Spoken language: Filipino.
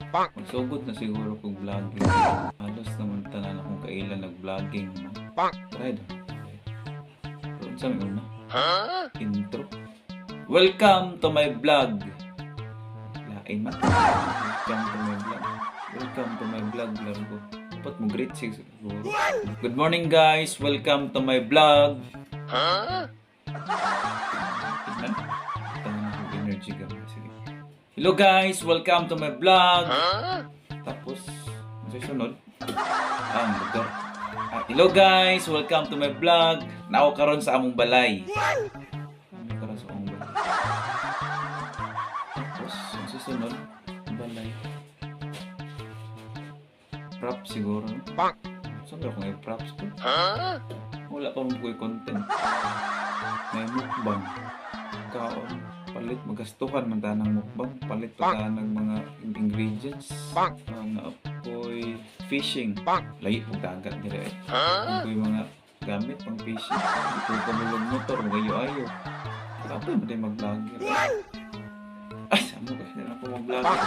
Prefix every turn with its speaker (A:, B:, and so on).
A: Magsugod na siguro kung vlogging. Halos naman tanan akong kailan nag-vlogging. Try doon. Pero sa may una. Intro. Welcome to my vlog. Lain man. Welcome to my vlog. Welcome to my vlog. Largo. Dapat mo greet siguro. Good morning guys. Welcome to my vlog. Tignan. Tangan akong energy ka. Sige. Hello guys. Welcome to my vlog. Tapos, ano sa sunod? Ang lugar. Hello guys. Welcome to my vlog. Nao karon sa among balay. Ano karon sa among balay? Tapos, ang susunod, balay. Prop siguro. Saan ba kung i-props ko? Wala pa mong content. May mukbang. Kaon. Palit, magastuhan man tayo ng mukbang. Palit pa tayo ng mga ingredients. Mga apoy, fishing. Lahi po dagat nila eh. Apoy mga gamit pang fishing. Ito kamulong motor, magayo-ayo. Apoy mo tayo mag-vlogger. Ay, saan mo kasi na ako mag-vlogger?